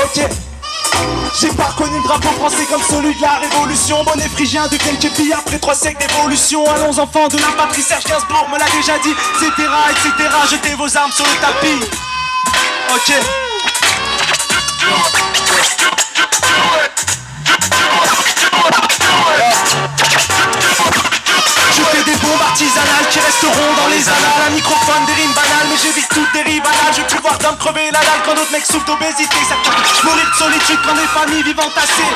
Ok. J'ai pas reconnu le drapeau français comme celui de la révolution. Bonnet phrygien de quelques billes après 3 siècles d'évolution. Allons enfants de la patrie, Serge Gainsbourg me l'a déjà dit, etc, etc. Jetez vos armes sur le tapis. Ok. Je fais des bombes artisanales qui resteront dans les annales. Un microphone, des rimes banales, mais j'évite toutes des rimes banales. Je veux plus voir d'hommes crever la dalle quand d'autres mecs souffrent d'obésité. Ça peut mourir de solitude quand des familles vivent entassées.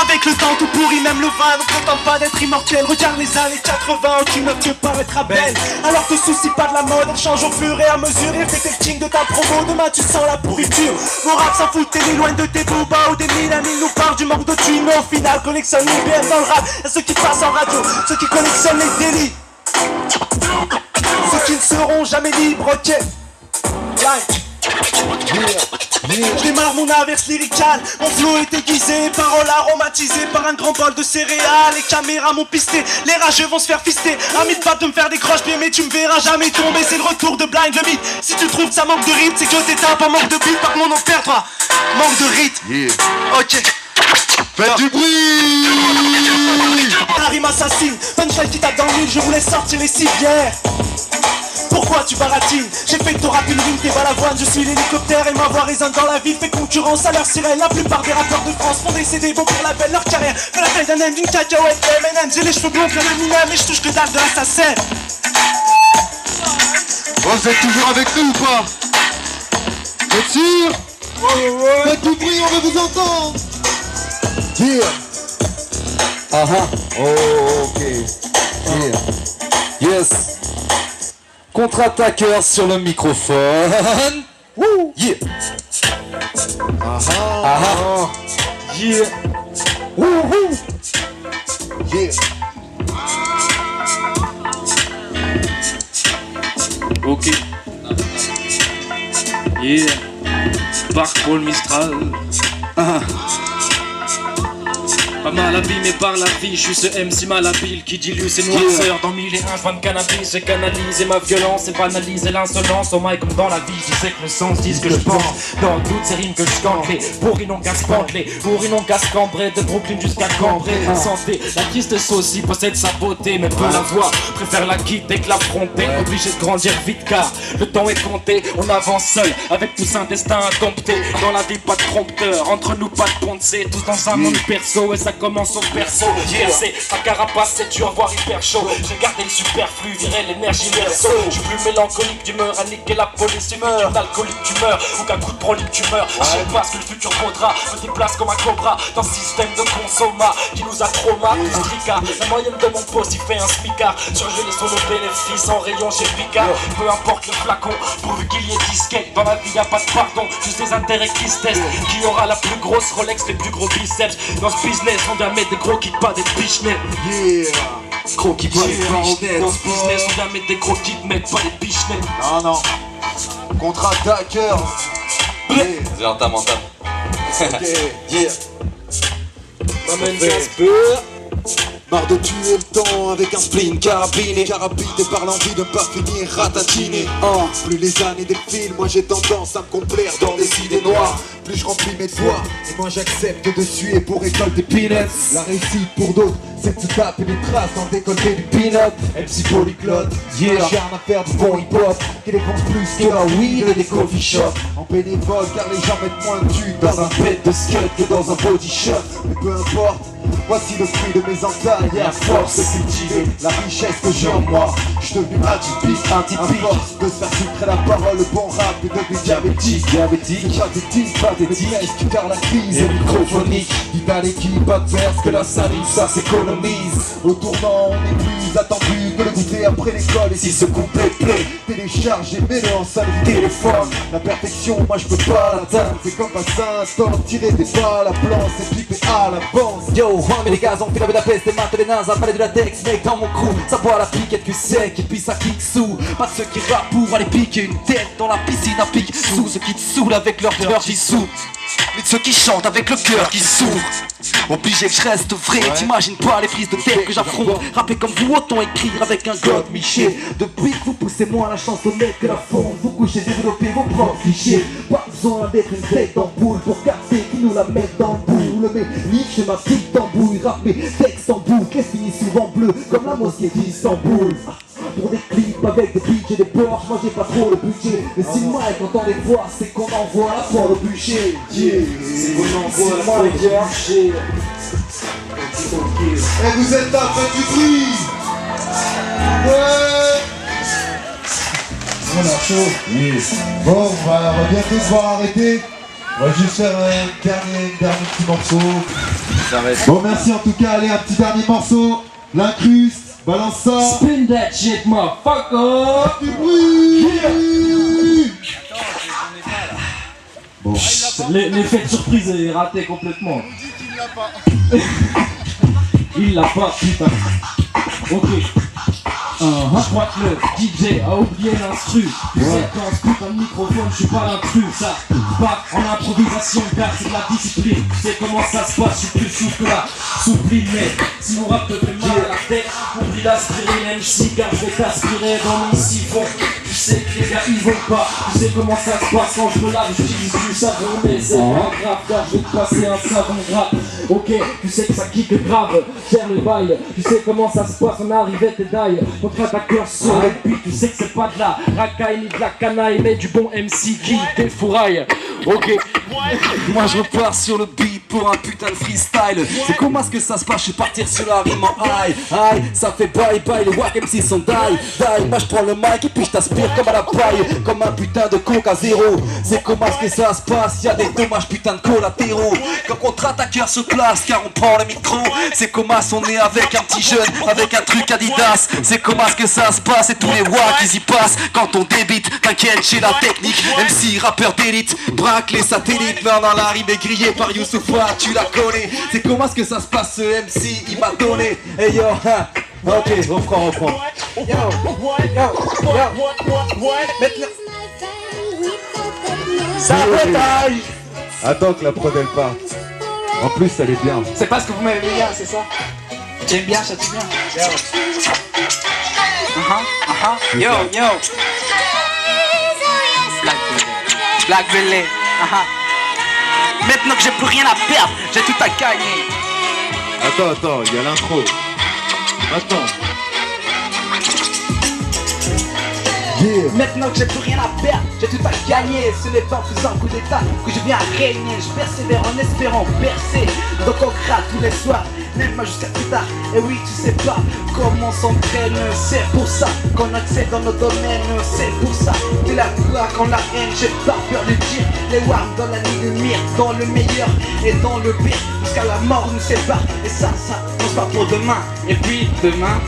Avec le temps tout pourri, même le vin ne prétend pas d'être immortel. Regarde les années 80, aucune meuf ne paraîtra belle. Alors te soucie pas de la mode, elle change au fur et à mesure. Et fais le king de ta promo, demain tu sens la pourriture. Mon rap s'en fout, t'es ni loin de tes boobas ou des mille amis nous parlent du manque de thunes. Mais au final collectionne les BM dans le rap. Et ceux qui passent en radio, ceux qui collectionnent les délits, ceux qui ne seront jamais libres, ok. Je démarre mon averse lyricale, mon flow est aiguisé, paroles aromatisées par un grand bol de céréales. Les caméras m'ont pisté, les rageux vont se faire fister. Ami de pas de me faire des croche-pieds, mais tu me verras jamais tomber. C'est le retour de Blind le mythe. Si tu trouves que ça manque de rythme, c'est que t'es pas manque de beat, par mon nom père toi. Manque de rythme. Ok. Faites du bruit. La rime assassine, punchline qui tape dans le mille, je voulais sortir les civières. Pourquoi tu baratines? J'ai fait de ton rap une rime, t'es balavoine. Je suis l'hélicoptère et ma voix résonne dans la ville. Fait concurrence à leur sirène. La plupart des rappeurs de France font des CD bons pour la belle. Leur carrière fait la taille d'un M, d'une cacahuète de M&M. J'ai les cheveux blonds comme Eminem et je touche que dalle de l'assassin. Vous êtes toujours avec nous ou pas? Vous êtes sûr? Faites du bruit, on veut vous entendre. Yeah. Oh, ok. Yeah. Yes. Contre-attaqueur sur le microphone. Woo. Yeah. Yeah. Woo. Yeah. Ok. Yeah. Par Paul Mistral. Pas mal mais par la vie, je suis ce MC malhabile qui dilue ses noirceurs dans 1001 joints de cannabis. J'ai canalisé ma violence et banalisé l'insolence. Au mic comme dans la vie, je sais que le sens dit ce que je pense. Dans toutes ces rimes que je chante, les bourris non gaspantelés, bourris non gascambrés, de Brooklyn jusqu'à Cambrai. Santé, la triste sauce possède sa beauté, mais peu la voix, préfère la quitter que l'affronter. Obligé de grandir vite car le temps est compté. On avance seul avec tous un destin indompté. Dans la vie pas de prompteur, entre nous pas de pensée. Tous dans un monde perso et ça commence au perso. C'est ma carapace, c'est dur, voire hyper chaud. J'ai gardé le superflu, viré l'énergie verso. Je suis plus mélancolique d'humeur à niquer la police humeur. D'alcoolique tu meurs, ou qu'un coup de prolique tu meurs. Je sais pas ce que le futur vaudra, me déplace comme un cobra dans ce système de consommat qui nous a trauma, plus tricard. La moyenne de mon poste, il fait un smicard. Surgelé sur nos bénéfices en rayon chez Picard. Peu importe le flacon, pourvu qu'il y ait disquette. Dans la vie y'a pas de pardon, juste des intérêts qui se testent. Qui aura la plus grosse Rolex, les plus gros biceps. Dans ce business, on vient mettre des gros kicks, pas des pichenets. Yeah. Gros kicks, pas des pichenets. Dans ce business, on vient mettre des gros kicks, mec, pas des pichenets. Non. Contre-attaqueur. Yeah. Vas-y, entame. Ok. Yeah. M'amène Jasper. Marre de tuer le temps avec un spleen carabiné par l'envie de ne pas finir ratatiné. Plus les années défilent, moi j'ai tendance à me complaire dans des idées noires. Plus je remplis mes devoirs, et moi j'accepte de suer pour récolter peanuts. La réussite pour d'autres, c'est de se taper des traces dans le décolleté du peanut. MC polyglotte, yeah, j'arme à faire du bon hip-hop qui dépense plus que la weed et des coffee shops. En bénévole car les gens mettent moins de thunes dans un bête de skate que dans un body shop. Mais peu importe, voici le fruit de mes entailles et à force de cultiver la richesse que j'ai en moi, je suis devenu atypique. À force de se faire sucrer la parole, le bon rap est devenu diabétique. C'est pathétique, car la crise est microphonique. Dites à l'équipe adverse que la salive ça s'économise. Au tournant on est plus attendu que le goûter après l'école. Et si ce couplet plaît, télécharge et mets-le en salle du téléphone. La perfection moi je peux pas l'atteindre. C'est comme Vincent, tirer des balles à blanc, c'est pipé à l'avance. Yo, mais les gars ont fait la Budapest, les maths et les nazes, après de la Dex, mec dans mon crew, ça boit la piquette cul sec et puis ça kick sous. Pas ceux qui rappent pour aller piquer une tête dans la piscine à pique sous, ceux qui te saoulent avec leur dirty sous. mais de ceux qui chantent avec le cœur qui s'ouvre. Obligé que je reste vrai, t'imagines pas les prises de tête que j'affronte. Rapper comme vous, autant écrire avec un god Miché. Depuis que vous poussez moins la chance d'honnête que la fonte. Vous couchez, développez vos propres clichés. Pas besoin d'être une tête d'ampoule pour capter qui nous la mettent dans le boule. Mais livre chez ma petite tambouille, rapper texte en boucle, et finit souvent bleu comme la mosquée d'Istanbul. Pour des clips avec des bitches et des Porsche, moi j'ai pas trop le budget. Mais si moi quand on les voit, c'est qu'on envoie la porte au bûcher. C'est qu'on envoie la porte au bûcher. Et vous êtes là, faites du bruit. Ouais. On a chaud. Oui. Bon, on va bientôt devoir arrêter. On va juste faire un dernier petit morceau. Bon, merci en tout cas. Allez, un petit dernier morceau. L'incruste. Balance ça. Spin that shit, motherfucker. Du bruit. Bon. L'effet de surprise est raté complètement. Il l'a pas, putain. Ok. Je crois que le DJ a oublié l'instru. Tu sais, quand ce putain de microphone, je suis pas l'intrus. Ça part en improvisation car c'est de la discipline. Tu sais comment ça se passe, je suis plus souple que la soupline. Mais si mon rap te fait mal à la tête, oublie d'aspirer MC car je vais t'aspirer dans mon siphon. Tu sais que les gars ils vont pas. Tu sais comment ça se passe quand je me lave, j'utilise du savon. Mais c'est pas grave car je vais te passer un savon grave. Ok, tu sais que ça kick grave, faire le bail. Tu sais comment ça se passe, on arrivait tes dailles. Contre-attaqueur sur le beat, tu sais que c'est pas de la racaille ni de la canaille, mais du bon MC qui défouraille. Ok, moi je repars sur le beat pour un putain de freestyle. C'est comment est-ce que ça se passe, je suis partir sur la rime en high. Aïe, ça fait bye bye, les wack MC sont die. Moi je prends le mic et puis je t'aspire comme à la paille. Comme un putain de coke à zéro. C'est comment est-ce que ça se passe, y'a des dommages putain de collatéraux. Quand contre-attaqueur se place car on prend le micro. C'est comment est-ce on est avec un petit jeune, avec un truc Adidas. C'est comment est-ce que ça se passe et tous les wack ils y passent. Quand on débite, t'inquiète j'ai la technique. MC rappeur d'élite, braque les satellites. Non, la rime est grillée par Youssoufa, tu la connais. C'est comment est-ce que ça se passe ce MC, il m'a donné. Hey yo, hein. Ok, reprends. Maintenant. Ça bataille. Attends que la prod elle parte. En plus, elle est bien. C'est parce que vous m'aimez bien, c'est ça? J'aime bien, ça tue bien. Yo. Yo. Black Belly. Maintenant que j'ai plus rien à perdre, j'ai tout à gagner. Attends, il y a l'intro. Attends. Maintenant que j'ai plus rien à perdre, j'ai tout à gagner. Ce n'est pas en faisant coup d'état que je viens régner. Je persévère en espérant percer. Donc on gratte tous les soirs, même jusqu'à plus tard. Et oui, tu sais pas comment on s'entraîne. C'est pour ça qu'on accède dans nos domaines. C'est pour ça que la gloire quand la haine, j'ai pas peur de dire. Les warms dans la nuit de mire, dans le meilleur et dans le pire, jusqu'à la mort nous sépare. Et ça pense pas pour demain. Et puis demain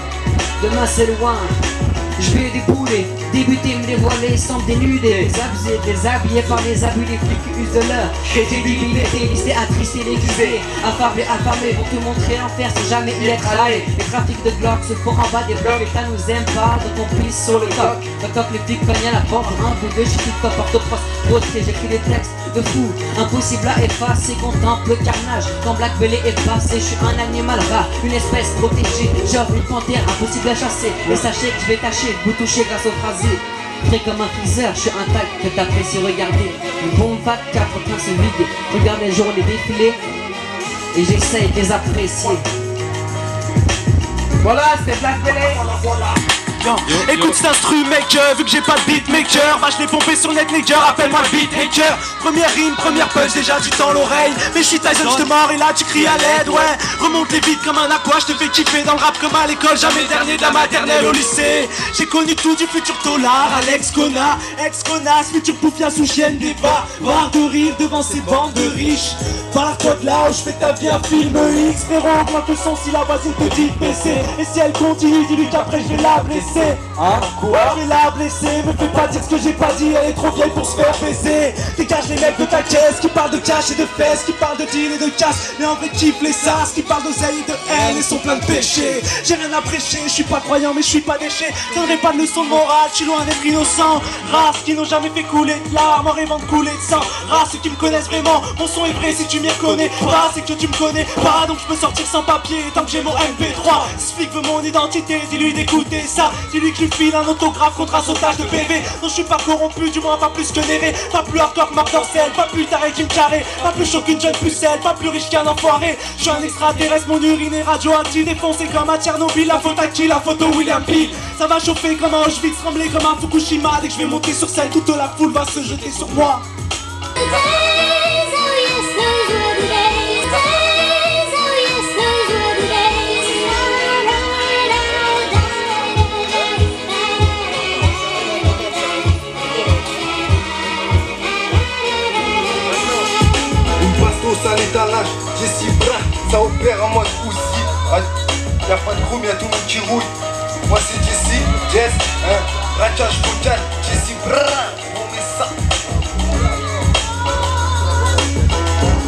c'est loin. Je vais débouler, débuter, me dévoiler sans me dénuder. Désabusés, déshabillés par les abus, les flics qui usent de leur crédibilité. Listés, attristés, les cuvés, affamés, pour te montrer l'enfer sans jamais y être allé. Les trafics de Glock se font en bas des blocs. L'État nous aime pas, donc on pisse sur le toc. Toc, les flics cognent à la porte, un peu de shit, top, orthopros, prostré. J'écris des textes de fou, impossible à effacer. Contemple le carnage, quand Black Belly est passé. Je suis un animal rare, une espèce protégée. J'offre une panthère, impossible à chasser. Et sachez que je vais tâcher de vous toucher grâce au phrasé. Frais comme un freezer, je suis intact, que t'apprécies regarder. Une bombe 24 en train de se vider. Regarde les journées défiler et j'essaye de les apprécier. Voilà, c'était Black Belly. Écoute cet instru maker, vu que j'ai pas de beatmaker, bah je l'ai pompé sur le net nigger, appelle-moi le beat hacker. Première rime, première punch, déjà du temps l'oreille. Mais je suis Tyson, je te mords et là tu cries à l'aide, ouais. Remonte les beats comme un aqua, je te fais kiffer dans le rap comme à l'école, jamais dernier de la maternelle au lycée. J'ai connu tout du futur tolard, Alex Kona, ex-connasse, futur poufia sous chienne débat. Voir de rire devant ces bandes de riches. Parle-toi de là où je fais ta vie un film X, frérot, augmente le son si la voisine te dit de baisser. Et si elle continue, dis-lui qu'après je vais la blesser. Hein? Quoi? Je vais la blesser, me fais pas dire ce que j'ai pas dit, elle est trop vieille pour se faire baiser. Dégage les mecs de ta caisse qui parlent de cash et de fesses, qui parlent de deal et de casse. Mais en vrai kiffe les sas, qui parlent d'oseille et de haine et sont pleins de péchés. J'ai rien à prêcher, je suis pas croyant mais je suis pas déchet. Je donnerai pas de leçon de morale, je suis loin d'être innocent. Race qui n'ont jamais fait couler de larmes en rêvant de couler de sang. Race ceux qui me connaissent vraiment, mon son est vrai si tu m'y reconnais pas, c'est que tu me connais pas, donc je peux sortir sans papier tant que j'ai mon MP3. Ce flic veut mon identité, dis-lui d'écouter ça. Dis-lui que je lui file un autographe contre un sautage de PV. Non je suis pas corrompu, du moins pas plus que Néré. Pas plus hardcore que Marc Dorcel, pas plus taré qu'une carré. Pas plus chaud qu'une jeune pucelle, pas plus riche qu'un enfoiré. Je suis un extraterrestre, mon urine est radioactive. Défoncé comme un Tchernobyl, la faute à qui? La photo William Peel. Ça va chauffer comme un Auschwitz, trembler comme un Fukushima. Dès que je vais monter sur scène, toute la foule va se jeter sur moi. À l'étalage, j'ai 6 bras, ça opère en mode aussi. Y'a pas de groom, y'a tout le monde qui roule. Moi c'est Jesse, Jess, braquage vocal, Jesse, brrrr, on met ça.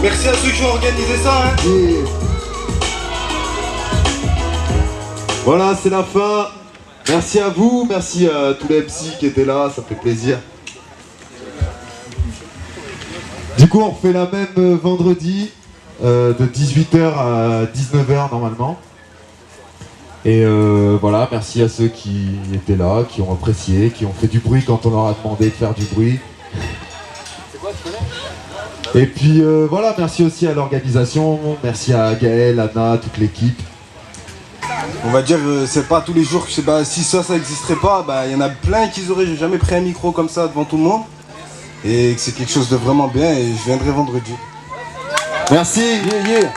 Merci à ceux qui ont organisé ça, hein. Yeah. Voilà, c'est la fin. Merci à vous, merci à tous les MC qui étaient là, ça fait plaisir. Du coup, on refait la même vendredi, de 18h à 19h normalement. Et voilà, merci à ceux qui étaient là, qui ont apprécié, qui ont fait du bruit quand on leur a demandé de faire du bruit. Et puis voilà, merci aussi à l'organisation, merci à Gaël, Anna, toute l'équipe. On va dire, c'est pas tous les jours que si ça existerait pas, il y en a plein qui auraient jamais pris un micro comme ça devant tout le monde. Et que c'est quelque chose de vraiment bien et je viendrai vendredi. Merci. Yeah, yeah.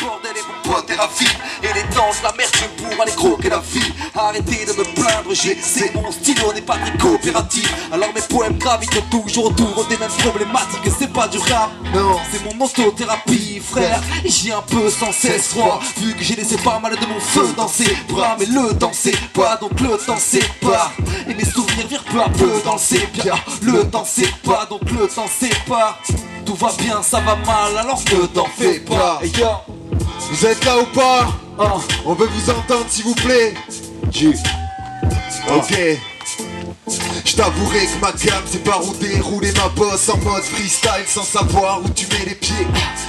Bordel et mon pote et Rafi. Et les danses, la merde pour aller croquer la vie. Arrêtez de me plaindre, c'est mon stylo n'est pas très coopératif. Alors mes poèmes gravitent toujours autour des mêmes problématiques. C'est pas du rap, non, c'est mon autothérapie, frère. J'y ai un peu sans cesse froid, vu que j'ai laissé pas mal de mon feu dans ses bras. Mais le temps c'est pas, donc le temps c'est pas. Et mes souvenirs virent peu à peu dans le sépia. Le temps c'est pas, donc le temps c'est pas. Tout va bien, ça va mal, alors ne t'en fais pas. Hey, yo. Vous êtes là ou pas? On veut vous entendre s'il vous plaît. Ok. Je t'avouerai que ma gamme c'est pas rouler ma bosse en mode freestyle sans savoir où tu mets les pieds.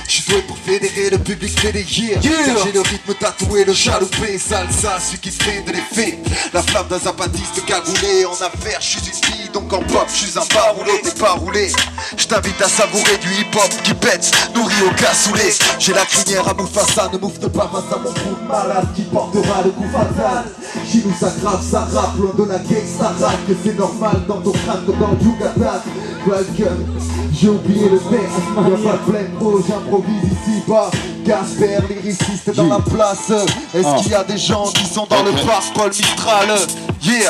Je suis doué pour fédérer le public fédérer. Car j'ai le rythme tatoué, le chaloupé, salsa, celui qui fait de l'effet. La flamme d'un zapatiste cagoulé en affaires, je suis une fille donc en pop, je suis un baroulé, t'es pas roulé. Je t'invite à savourer du hip hop qui pète, nourri au cassoulet. J'ai la crinière à Mufasa, ne mouffe pas face à mon trou de malade qui portera le coup fatal. Chez nous ça grave, ça rappe, loin de la gangsta rap, que c'est normal dans ton crâne comme dans le Yucatan. Welcome, j'ai oublié le texte, y'a pas de blême, oh j'improvise ici bas. Gasper, lyriciste dans la place. Est-ce qu'il y a des gens qui sont dans le parc Paul Mistral? Yeah.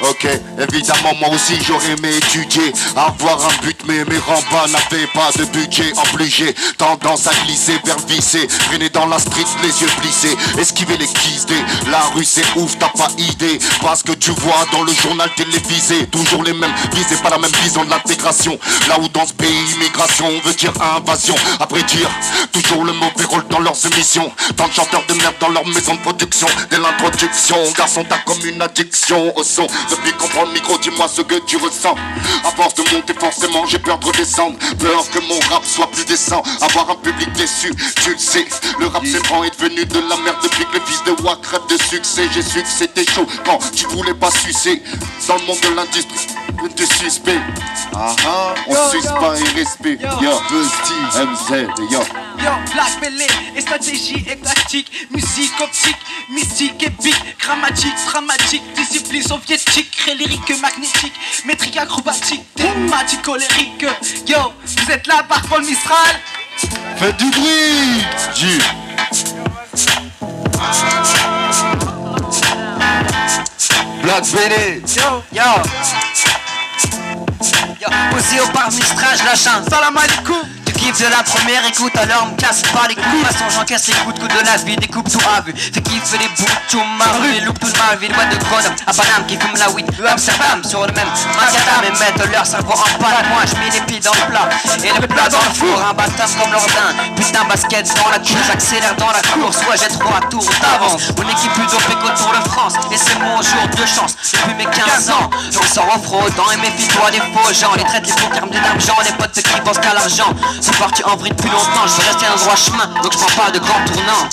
Ok, évidemment moi aussi j'aurais aimé étudier, avoir un but mais mes rambas n'avaient pas de budget. En plus j'ai tendance à glisser vers le vissé, traîner dans la street les yeux plissés, esquiver les guisés. La rue c'est ouf, t'as pas idée, parce que tu vois dans le journal télévisé toujours les mêmes visés, pas la même vision de l'intégration. Là où dans ce pays immigration veut dire invasion, après dire toujours le mauvais rôle dans leurs émissions. Tant de chanteurs de merde dans leur maison de production. Dès l'introduction, garçon t'as comme une addiction au son. Depuis qu'on prend le micro, dis-moi ce que tu ressens. À force de monter, forcément, j'ai peur de redescendre. Peur que mon rap soit plus décent. Avoir un public déçu, tu le sais. Le rap c'est franc est devenu de la merde depuis que le fils de Wack rêve de succès. J'ai su que c'était chaud quand tu voulais pas sucer. Dans le monde de l'industrie, de suspect. On suce pas et respect. Yo, Steve, MZ, yo. Yo, Black Belly, et stratégie et tactique, musique optique, mystique, épique, grammatique, dramatique, discipline soviétique, lyrique, magnétique, métrique acrobatique, thématique colérique. Yo, vous êtes là par Paul Mistral? Faites du bruit! Black Belly. Yo, aussi au par Mistral, je la chante. Salam alaikum. Toute kiff de la première écoute, alors me casse pas les couilles. De toute façon j'encaisse les coups de la vie, découpe tout à vue. Fait kiffer les bouts, tout ma rue, les loups, tout ma ville. Boîte de Grenoble, à Paname qui fume la weed. Amsterdam sur le même macadam et mettre leur cerveau en panne. Moi je mets les pieds dans le plat et le plat dans le four. Un baptême comme l'ordin, putain basket dans la cour. J'accélère dans la course, ouais j'ai 3 tours d'avance. Mon équipe plus dopée qu'au Tour de France. Et c'est mon jour de chance, depuis mes 15 ans. Je sors en fraudant et méfie-toi des faux gens. Les traites, les faux termes d'argent, les potes qui pensent qu'à l'argent. C'est parti en vrille depuis longtemps, je veux rester un droit chemin, donc je prends pas de grands tournants.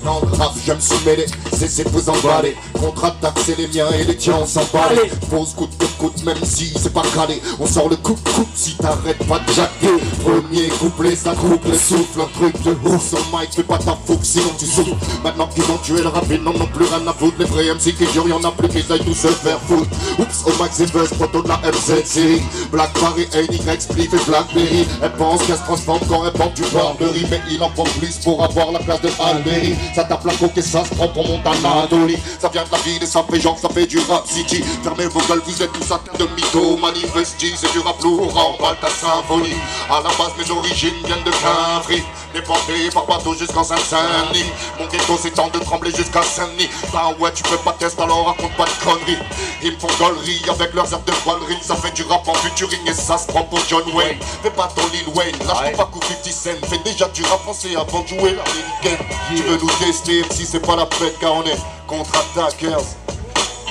Non grave, je me suis mêlé, cessez de vous emballer. Contre-attaque, c'est les miens et les tiens, on s'emballe. Pose coûte que coûte, même si c'est pas calé. On sort le coupe-coupe si t'arrêtes pas de jacter. Premier couplet, ça coupe le souffle. Un truc de ouf sur le mic, fais pas ta fougue, sinon tu souffles. Maintenant qu'ils ont tué le rap, ils n'en ont plus rien à foutre. Les vrais MC qui jurent, y'en a plus qu'ils aillent tous se faire foutre. Oups, au max, c'est buzz, proto de la MZ série. Black Barry, AY, Spliff et Blackberry. Elle pense qu'elle se transforme quand elle porte du Burberry. Mais il en faut plus pour avoir la place de Alberi. Ça tape la coque et ça se prend pour monter à Anatolie. Ça vient de la ville et ça fait genre, ça fait du rap city. Fermez vos gueules, vous êtes tous atteints de mytho. Manifesti, c'est du rap lourd, remballe ta symphonie. À la base, mes origines viennent de Quinfri. Déporté par bateau jusqu'en Saint-Denis. Mon ghetto s'étend de Tremblay jusqu'à Saint-Denis. Bah ouais, tu peux pas tester, alors raconte pas de conneries. Ils me font gollerie avec leurs airs de volerie. Ça fait du rap en featuring et ça se prend pour John Wayne. Fais pas ton Lil Wayne, lâche pas coup 50 Cent. Fais déjà du rap français avant de jouer l'américaine. Tu veux nous tester, si c'est pas la fête car on est contre-attaqueurs.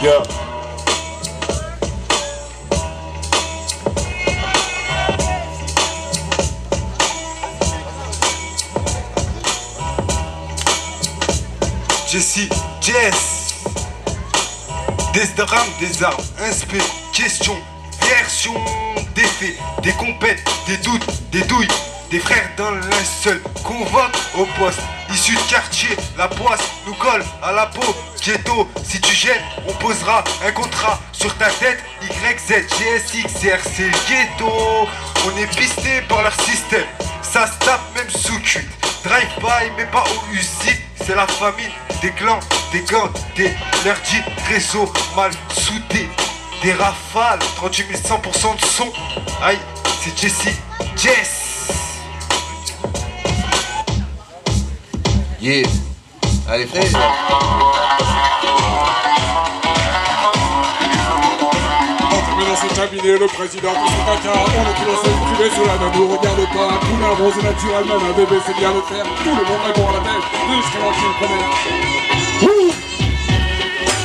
Yeah. Jesse, Jess. Des drames, des armes, inspect, question, version, des faits, des compètes, des doutes, des douilles, des frères dans l'un seul, convoque au poste, issus de quartier, la poisse nous colle à la peau, ghetto, si tu jettes, on posera un contrat sur ta tête, YZ, GSXR, c'est le ghetto, on est pisté par leur système, ça se tape même sous cul, drive-by mais pas au usine, c'est la famine, des clans, des gangs, des lerdis, réseau mal soudé, des rafales, 38 100% de son, aïe, c'est Jesse, Jess. Yeah. Allez François. Enfermé dans ce cabinet, le président de son caca. On est tous ensemble privés sur la même, nous regarde pas. Tout l'air bronzé naturel, même un bébé c'est bien le faire. Tout le monde répond à la tête. Nous serons une première.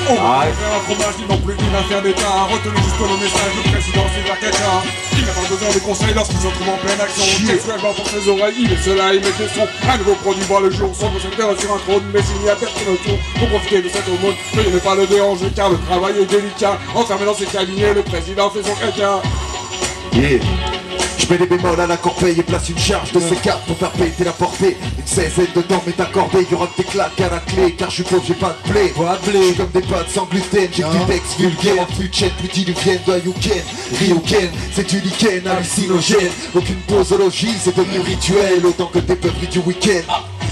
On va faire un fromage, ni non plus d'une affaire d'État. Retenez juste le message, le président c'est de la caca. Il n'a pas besoin de conseils lorsqu'il se trouve en pleine action. Sexuellement pour ses oreilles, il est seul à y mettre le son. Un nouveau produit voit le jour, son projecteur sur un trône. Mais s'il n'y a personne autour pour profiter de cette aumône, veuillez ne pas le déranger car le travail est délicat. Enfermé dans ses cabinets, le président fait son caca. Yeah. Je mets les bémols à la corbeille et place une charge de ces cartes pour faire péter la portée. Une 16 dedans m'est accordée, y'aura que des claques à la clé. Car je suis pauvre, j'ai pas de blé. Je suis comme des pâtes sans gluten, j'ai du texte vulgaire. En flux de chaîne, plus diluvienne de Ayuken. Ryuken, c'est du lichen hallucinogène. Aucune posologie, c'est devenu rituel. Autant que des peuplés du week-end.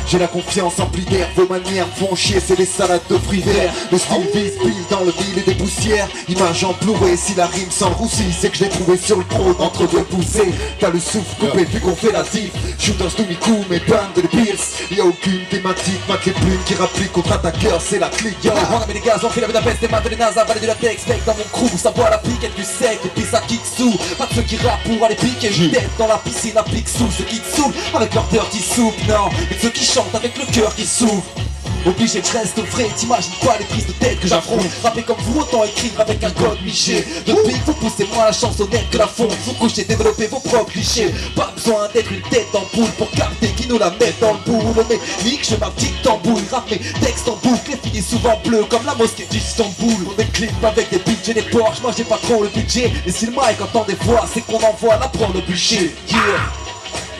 J'ai la confiance emplie d'air, vos manières font chier, c'est des salades de fruits verts. Le style vise pile dans le mille et des poussières. Image emplourée, si la rime sans roussi, c'est que je l'ai trouvé sur le trône entre deux poussées. T'as le souffle coupé vu qu'on fait la diff. Shoot un Stounikou, mes bandes de Pierce. Y'a aucune thématique, mate les plumes qui rappliquent contre-attaqueurs, c'est la clique. On a mis les gaz, on fait la Budapest, des maths, des nazas, valet de la texte, mec dans mon crew, ça boit la pique, elle du sec, et puis ça kick sous. Pas de ceux qui rappent pour aller piquer, je tête dans la piscine à pique sous. Ceux qui te saoulent avec leur dirty soup, non, mais ceux qui chantent avec le cœur qui s'ouvre. Obligé que je reste vrai, t'imagines pas les prises de tête que j'affronte. Rapper comme vous, autant écrire avec un code miché. Depuis que vous poussez moins la chansonnette que la fond. Vous couchez, développez vos propres clichés. Pas besoin d'être une tête en poule pour capter qui nous la met dans le boule. Mais nique, je ma petite tambouille, rappe mes textes en boucle et finis souvent bleu comme la mosquée d'Istanbul. On est clip avec des beats, j'ai des Porsche, moi j'ai pas trop le budget. Et si le mic entend des voix, c'est qu'on envoie la prendre le bûcher. Yeah.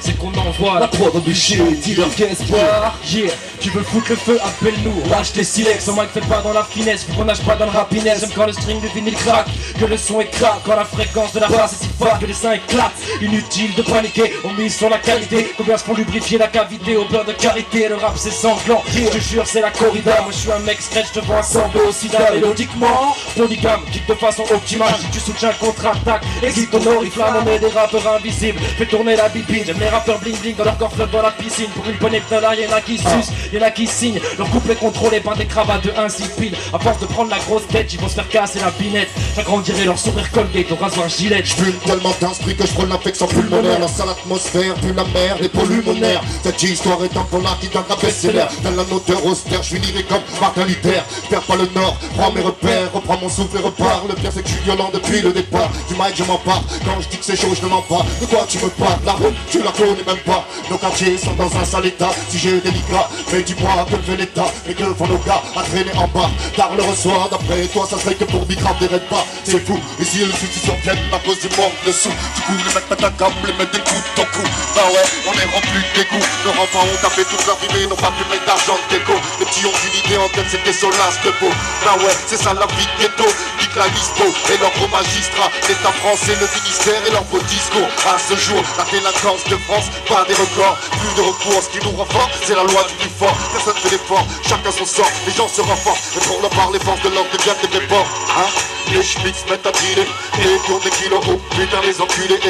c'est qu'on envoie la prod au bûcher, dealer qu'espoir. Yeah, tu veux foutre le feu, appelle-nous. Lâche tes silex, son mic fait pas dans la finesse, vu qu'on nage pas dans le happiness. J'aime quand le string de vinyle craque, que le son éclate, quand la fréquence de la basse est si forte que les seins éclatent. Inutile de paniquer, on mise sur la qualité. Combien se font lubrifier la cavité au beurre de karité. Le rap c'est sanglant, je te jure c'est la corrida. Moi je suis un mec scratch, je te vends un sorbet au sida. Mélodiquement, polygame, kick de façon optimale. Si tu soutiens contre-attaque, exit ton oriflamme. On est des rappeurs invisibles, fais tourner la bibine. J'aime les rappeurs bling bling dans leur corps flotte dans la piscine. Pour une poignée de dollars, y'en a qui sucent, y'en a qui signent. Leur couple est contrôlé par des cravates de insipide. À force de prendre la grosse tête, ils vont se faire casser la binette. J'agrandirai leur sourire Colgate au rasoir Gillette. Je fume tellement d'insprit que je prends l'infection pulmonaire. La sale atmosphère, puis la mer, les pulmonaires. Cette histoire est un polar qui donne un best-seller. Dans la noteur austère, je suis livré comme Martin Luther. Perds pas le nord, prends mes repères, reprends mon souffle et repars. Le pire c'est que je suis violent depuis le départ. Du mic je m'en pars, quand je dis que c'est chaud je ne mens pas. De quoi tu me parles, la route tu la connais même pas. Nos quartiers sont dans un sale état, si j'ai délicat. Mais dis-moi que fait l'état, et que font nos gars à traîner en bas. Car le soir d'après toi ça serait que pour 10 grammes des pas. C'est fou, ici le suffisant viennent à cause du manque de sous. Du coup les mecs mettent un câble, les mettent des coups de ton cou. Bah ouais, on est rempli de dégoût. Nos enfants ont tapé toute leur vie, n'ont pas pu mettre d'argent de déco. Les petits ont une idée en tête, c'était Solas de beau. Bah ouais, c'est ça la vie de ghetto. Nique la lispo et leur gros magistrat. L'État français, le ministère et leur beau discours. À ce jour, la délinquance de France, pas des records. Plus de recours, ce qui nous renforce, c'est la loi du plus fort. Personne fait l'effort, chacun son sort. Les gens se renforcent, mais pour leur part, les forces de l'ordre deviennent des débordés. Hein? Les schmitz mettent à dealer, et tournent des kilos, oh putain les enculés,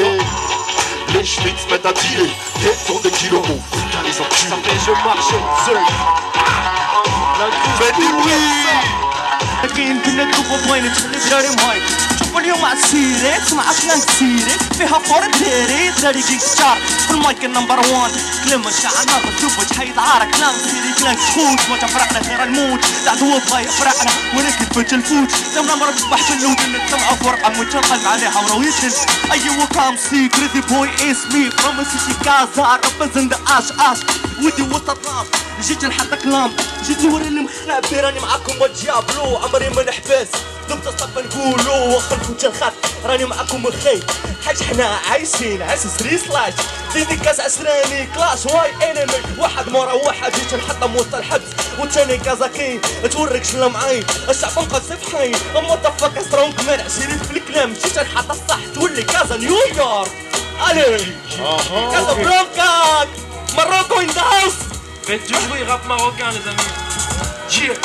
Les schmitz mettent à dealer, et tournent des kilos, oh putain les enculés. Ça fait je marche seul. Fais du bruit. لكن كنا نشوفوا بوين تخلي دراري ماي شوفوا اليوم عالسيري تسمع افلام كثيرة فيها فور ديري دراري كيك ستار في المايك النمبر 1 كلمة شعر ناظر تشوفوا جحيد عارة كلام سيري كلام سخوت ما تفرقنا خير الموت العدو بغا يفرقنا ولكن فوت الفوت لما نمر بصبح في اللود نتسمعوا في ورقة متشرقل عليها وراويتن أيوة كام سي كريزي بوي اسمي فروم سيتي كازا ريبريزنت اش ودي وسط الراب جيت نحط كلام جيت نوري المخابي راني معاكم والديابلو عمري ما نحبس دمت الصف نقولو واخا نفوت الخط راني معاكم الخي حاج حنا عايشين عايش سري سلاش زيدي كاس عسراني كلاش واي انمي واحد مورا واحد جيت نحطم وسط الحبس والتاني كازاكين توريك شلا معاي الشعب نقص في حي مطفك سترونج مان 20 في الكلام جيت نحط الصح تولي كازا نيويورك الي كازا بلانكا ماروكو ان ذا هاوس Faites du bruit, rap marocain les amis. Yeah.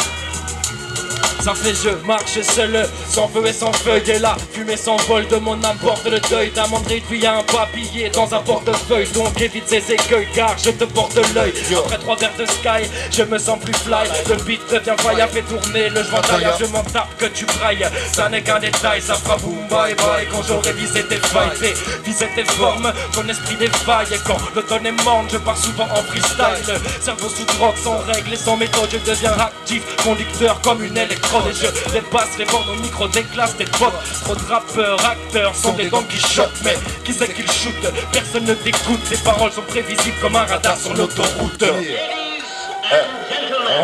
Ça fait je marche seul, sans feu et sans feuille. Et là, fumée s'envole de mon âme, porte le deuil d'un mandril, puis y'a un papier dans un portefeuille. Donc évite ces écueils, car je te porte l'œil. Après 3 verres de sky, je me sens plus fly. Le beat devient faille, fait tourner le joint d'ailleurs. Je m'en tape que tu brailles, ça n'est qu'un détail. Ça fera boum bye bye quand j'aurai visé tes failles. Fais viser tes formes, ton esprit défaille. Et quand le ton est morne, je pars souvent en freestyle. Cerveau sous drogue, sans règles et sans méthode, je deviens actif, conducteur comme une électrode. Et je dépasse les bornes au micro, déclasse tes potes. Trop de rappeurs, acteurs sont des dents qui choquent. Mais qui c'est qui le shoot? Personne ne t'écoute. Ces paroles sont prévisibles comme un radar sur l'autoroute.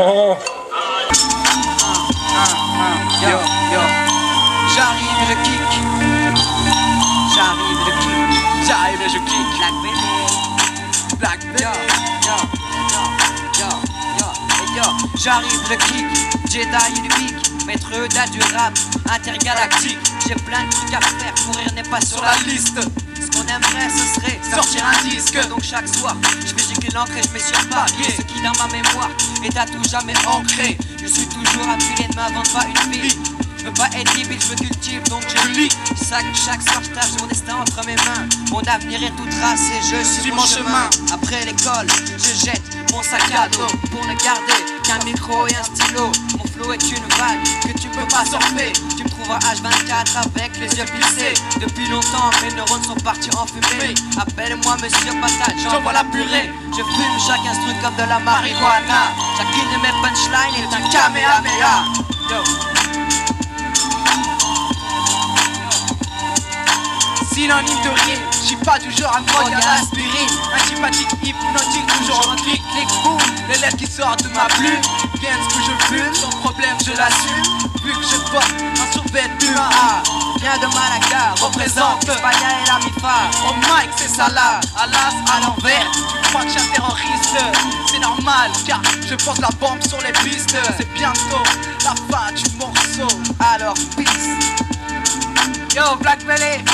Oh. Yo, yo, j'arrive et je kick. J'arrive et je kick. J'arrive et je kick. Black Belly. Yo, yo, yo, yo, yo, yo, j'arrive le kick. Jedi unique, maître d'âge du rap intergalactique. J'ai plein de trucs à faire, courir n'est pas sur la liste. Ce qu'on aimerait ce serait sortir un disque. Donc chaque soir, je vais gicler l'encre et je mets sur papier ce qui dans ma mémoire est à tout jamais ancré. Je suis toujours appelé, ne m'invente pas une vie. Je veux pas être débile, je me cultive donc je lis. Chaque soir je tâche mon destin entre mes mains. Mon avenir est tout tracé, je suis mon chemin. Après l'école, je jette mon sac à dos pour ne garder qu'un micro et un stylo. Mon flow est une vague que tu peux pas surfer. Tu me trouves à H24 avec les yeux plissés. Depuis longtemps mes neurones sont partis en fumée. Appelle-moi monsieur patate, j'envoie la purée. Je fume chaque instru comme de la marijuana. Chacune de mes punchlines est un kamehameha. Yo. Synonyme de rien, j'suis pas toujours un drogue à l'aspirine. Antipathique, hypnotique, toujours en clic, clic, boum. Les lèvres qui sortent de ma plume bien ce que je fume, sans problème je l'assume. Vu que je porte un sous-vêtement A, viens de Malaga, représente Faya et la Mifa. Au mic c'est ça là, Alas à l'envers. Tu crois que je suis un terroriste, c'est normal car je pose la bombe sur les pistes. C'est bientôt la fin du morceau, alors peace. Yo Black Belly.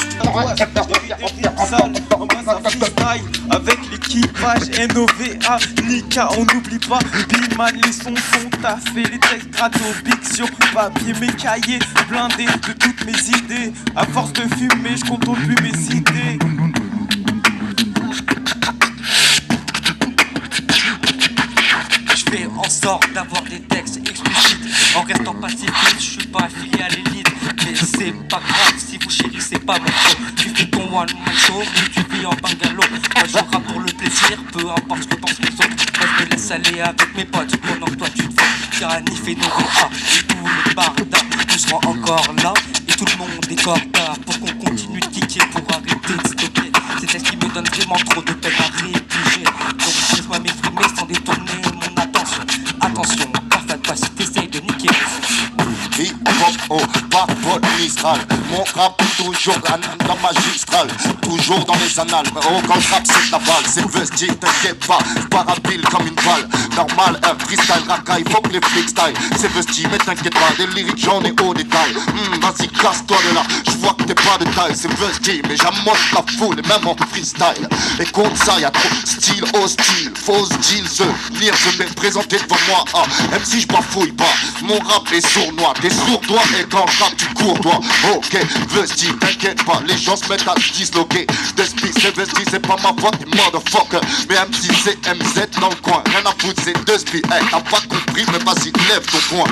Avec l'équipage NOVA, Nika, on n'oublie pas Billman, les sons sont taffés, les textes gratobiques sur papier, mes cahiers blindés de toutes mes idées. À force de fumer, je contrôle plus mes idées. Je fais en sorte d'avoir des textes explicites. En restant pacifiste, je suis pas affilié à l'élite. Mais c'est pas grave si vous chérissez pas mon flow. Tu fais ton one man show, mais tu vis en bungalow. Moi je rappe pour le plaisir, peu importe ce que pensent les autres. Moi je me laisse aller avec mes potes pendant que toi tu te fais Tyrannie, Phénoméa et tout le barda. Je serai encore là et tout le monde est corda. Pour qu'on continue de kicker, pour arrêter de stopper. C'est ce qui me donne vraiment trop de peine à réfugier. Donc laisse-moi m'exprimer sans détourner mon attention. Attention, parfait pas si t'essayes de niquer. Hip-hop au bas-bord Mistral. Mon rap est toujours dans magistral, toujours dans les annales. Oh, quand je rappe c'est la balle, c'est vesti, t'inquiète pas, parabile comme une balle. Normal, un freestyle racaille, faut que les flics style. C'est vesti, mais t'inquiète pas, des lyriques j'en ai au détail. Vas-y, casse-toi de là, je vois que t'es pas de taille. C'est vesti, mais j'amote la foule, et même en freestyle. Écoute ça, y'a trop style hostile, faux deal, venir se présenter devant moi. Ah, même si je bafouille pas, mon rap est sournois. T'es sourdois et quand je rappe tu courtois. Ok, vesti, t'inquiète pas, les gens se mettent à se disloquer. Despi, c'est vesti, c'est pas ma faute, motherfucker. Mais MC, c'est MZ dans le coin. Rien à foutre, c'est deux spi. Hey, t'as pas compris, mais vas-y, lève ton poing.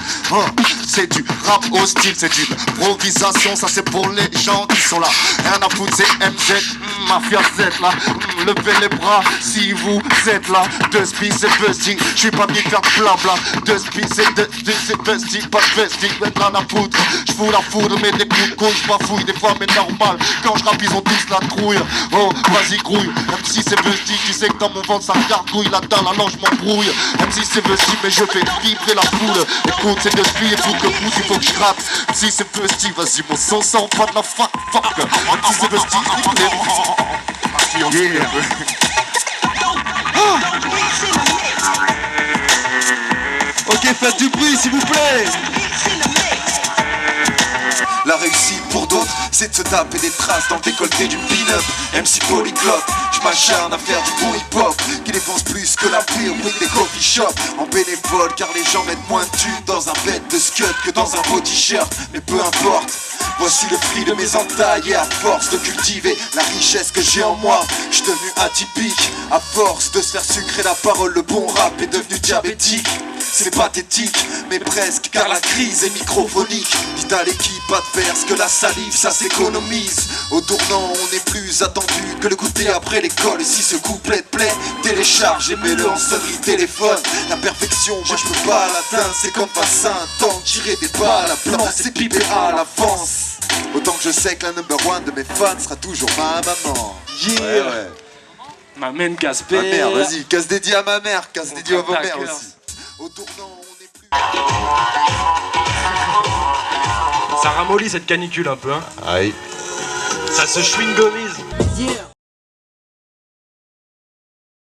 C'est du rap hostile, c'est une improvisation. Ça, c'est pour les gens qui sont là. Rien à foutre, c'est MZ, Mafia Z là. Levez les bras si vous êtes là. Deux spi, c'est vesti. Je suis pas venu faire blabla. Deux spi, c'est vesti, pas vesti. Rien à foutre, je fous la foudre, mais des coups de couille, je bafouille des fois, mais normal. Quand je rappe, ils ont tous la trouille. Oh, vas-y, grouille. Même si c'est vesti, tu sais que dans mon ventre ça gargouille. La dalle, la langue, je m'embrouille. Même si c'est vesti, mais je fais vibrer la foule. Écoute, c'est de spi, écoute le bout, il faut que je rappe. Même si c'est vesti, vas-y, mon son sent pas de la fuck. Même si c'est vesti, Ok, faites du bruit s'il vous plaît. La réussite pour d'autres, c'est de se taper des traces dans le décolleté du pin-up. MC polyglotte, je m'acharne à faire du bon hip-hop qui dépense plus que la pire prix des coffee shops. En bénévole car les gens mettent moins de thunes dans un bête de scud que dans un beau t-shirt. Mais peu importe, voici le fruit de mes entailles. Et à force de cultiver la richesse que j'ai en moi, je suis devenu atypique. À force de se faire sucrer la parole, le bon rap est devenu diabétique. C'est pathétique, mais presque, car la crise est microphonique. Dites à l'équipe pas de faire ce que la salive, ça s'économise. Au tournant, on est plus attendu que le goûter après l'école. Et si ce couplet te plaît, télécharge et mets-le en sonnerie téléphone. La perfection, moi je peux pas l'atteindre. C'est comme passer un temps, tirer des balles à blanc, c'est pipé à l'avance. Autant que je sais que la number one de mes fans sera toujours ma maman. Yeah. Ouais. Ma mère Gaspé. Ma mère, vas-y, casse dédié à ma mère, casse dédié à vos mères aussi. Au tournant, on est plus... Ça ramollit cette canicule un peu, hein. Aïe. Ça se chewing-gummise. Yeah.